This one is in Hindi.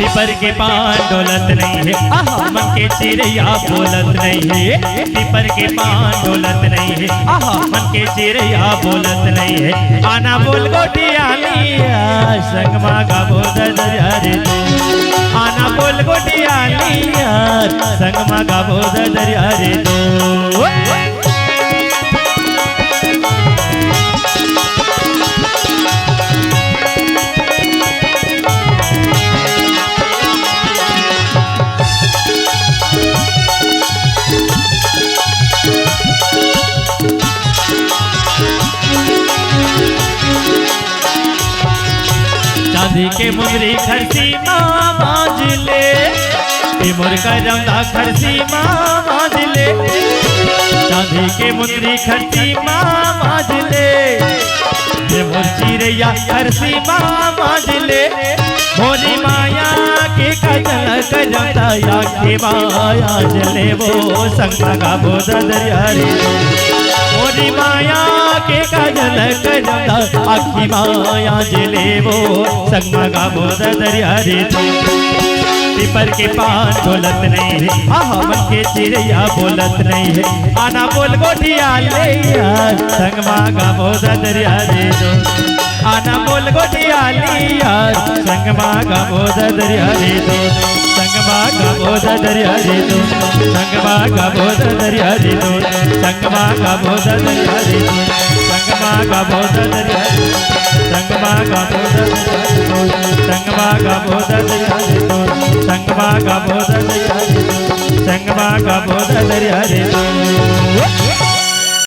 पीपर के पान डोलत नहीं है, मन के चिड़िया बोलत नहीं है। पीपर के पान डोलत नहीं है, मन के चिड़िया बोलत नहीं है। आना बोल गोटियालिया संगमा का बोध दरिया रे। आना बोल गोटियालिया संगमा का बोध दरिया रे। चांदी के मुंदरी खरसी माँ बांध ले, मोर करमदा खरसी माँ बांध ले। चांदी के मुंदरी खरसी माँ बांध ले, मोर चिड़ैया खरसी माँ बांध ले। मोरी माया के कजल करमदा या के माया जले वो संगमा का बोध दरिया रे। मोरी माया के काजल करमदा आखी माया जले वो संगमा का बोध दरिया रे। पीपर के पान बोलत नहीं है, मन के चिड़िया बोलत नहीं है। आना बोल गोटियालिया संगमा का बोध दरिया रे। आना बोल गोटियालिया संगमा का बोध दरिया रे। संगमा का बोध दरिया रे। संगमा का बोध दरिया रे। संगमा का बोध दरिया रे। संगमा का बोध दरिया रे। संगमा का बोध दरिया रे। संगमा का बोध दरिया रे। संगमा का बोध दरिया रे। संगमा का बोध दरिया रे।